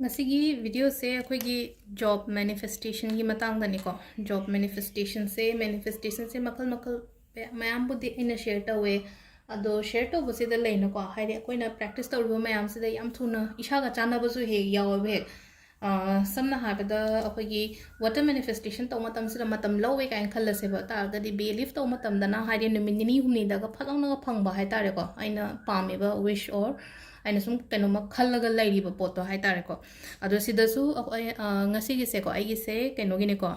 Ngasigi video se akhoi gi job manifestation gi matang dani ko job manifestation se makal makal mayam budi ina share tawe ado share to busi da leina ko haide akhoi na practice tawru mayam se da yam thuna isha ga chana basu he yawa be samna ha da akhoi gi water manifestation to matam se matam lowe ka an khalla se ba ta ga di belief to matam da na haide no minni humni da ga phalong na phang ba hai tare ko aina pame ba wish or aina sum kanoma khallaga lairi ba poto hai tare ko ado sidasu ngasi gi se ko ai gi se keno gi ne ko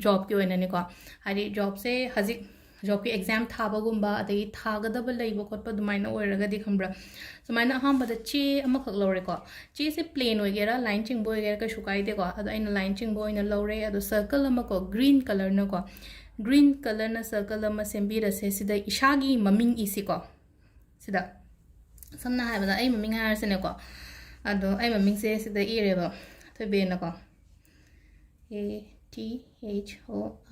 job ki oina ne ko hari job se hazik job ki exam thaba gumba adai thaga da ba laiba khotpa dumaina oiraga di khambra sumaina ham bada che ama khak lore ko che se plain oigera line ching boy gera ka shukai de ko ado aina line ching boy na lore ado circle ama ko green color na ko green color na circle ama sembira se sida ishagi maming isi ko sida samna haibada ai maming harsene ko ado ai maming se sida ireba thobe na ko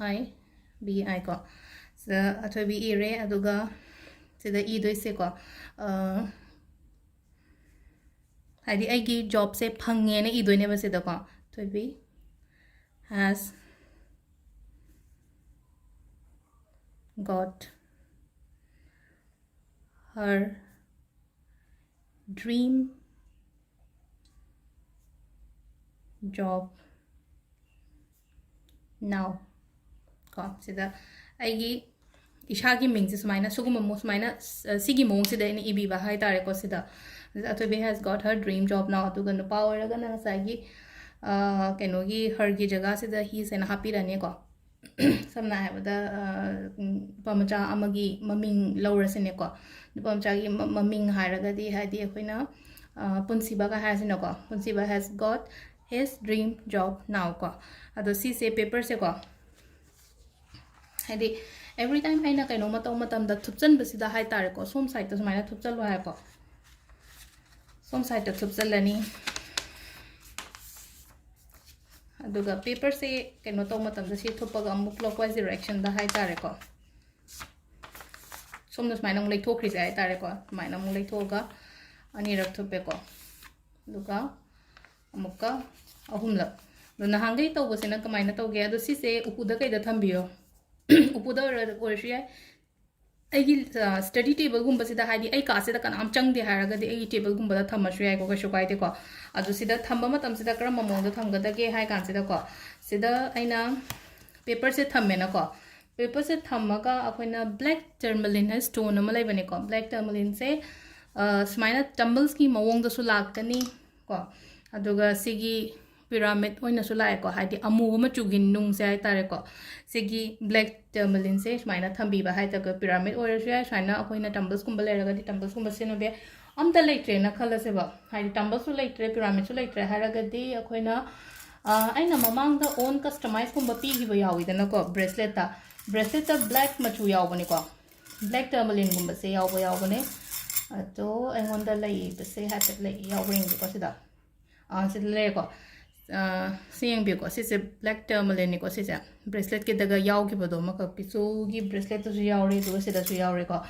ATHOIBI ko sida athobi ire aduga sida I doi se ko haidi ai gi job se phange na I doi ne ba sida ko thobi has got her dream job now ko sida aigi ishagi mingse sumaina suguma mo sumaina sigi mong sida ni ibi ba hai tare ko sida athobi has got her dream job now to gonna power ga na sagi kenogi her gi jaga sida he is an happy rane ko samna haibada pamacha amagi maming laurasine ko pamacha gi maming haraga di hadi akoina punsiba ga hasine ko punsiba has got his dream job now ko ado si se paper se ko hadi every time aina kaino matam matam da thupchan basida hai tare ko som side to sumaina thupchal wa ko som side to thupchalani aduga paper se kaino to matam da si thupaga amuk clockwise direction da hai tare ko som no sumaina ngai thokri se hai tare ko sumaina mung lai thoga ani rak thupe ko aduga amuka ahumla do na hangai to bose na kamaina to ge ado si se upuda kai da thambiyo upuda or shi ai study table gumba sida haidi ai ka sida kan am chang de haraga de ai table gumba da thamma shu ai ko ka shu kai de ko adu sida thamba matam sida kram mong da thamga da ge hai kan sida ko sida aina paper se thamme na ko paper se thammaga akoina black tourmaline stone ama lai bane ko black tourmaline se smaina tumbles ki mawong da su lakani ko aduga sigi pyramid oina su lai ko haidi amu ma chugin nung se ai tare ko sigi black tourmaline se smaina thambi ba hai ta ko pyramid or su ai saina akoina tumbles kumba le raga di tumbles kumba se no be am ta lai tre na khala se ba haidi tumbles su lai tre pyramid su lai tre haraga di akoina aina mamang da own customize kumba pi gi ba yawi da na ko bracelet ta black machu yaw bani ko black tourmaline kumba se yaw bane ato engon da lai be se ha ta lai yaw ring ko sida se le ko seeing be ko se black tourmaline ko se bracelet ke daga yaw ki bodo ma ka pisu gi bracelet to yaw re do se da su yaw re ko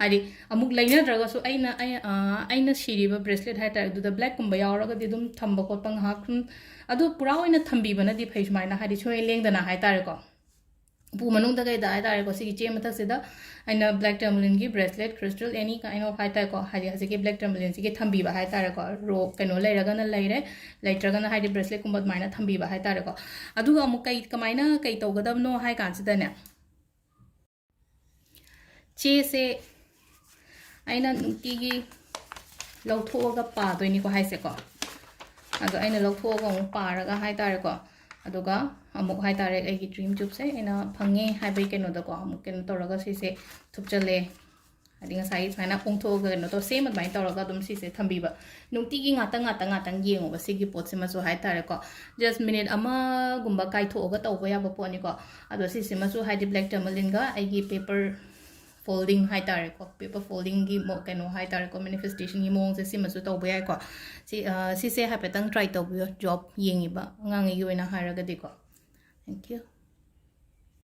ari amuk laina draga so aina shiri ba bracelet ha ta du da black kumba yaw ra ga di dum thamba ko pang ha khun adu pura oina thambi bana di phai mai na ha di choi leng da na ha ta re ko pu manung da ga da ai ko si che mata se da aina black tourmaline gi bracelet crystal any kind of hai ta ko ha di ke black tourmaline si ke thambi ba hai ta ko ro kano lai ra ga na lai re lai tra ga na hai di bracelet kum ba mai na thambi ba hai ta ko adu ga mu kai kamaina kai to ga da no hai kan si da ne che se aina nuti gi lau tho ga pa do ni ko hai se ko ado aina lau tho ga mu pa ra ga hai ta ko aduga amuk hai tare ai gi dream job se ena phange hai bai keno da ko amuk ken to raga si se thup chale adi nga sai saina pong tho ga no to same mai to raga dum si se thambi ba nungti gi ngata yeng ba si gi pot se ma so hai tare ko just minute ama gumba kai tho ga to ba ya ba po ni ko ado si se ma so hai di black tourmaline ga ai gi paper folding hai tare ko paper folding gi mo keno hai tare ko manifestation gi mong se si ma so to ba ya ko si se ha petang try to job yengi ba ngang gi wena haraga di ko thank you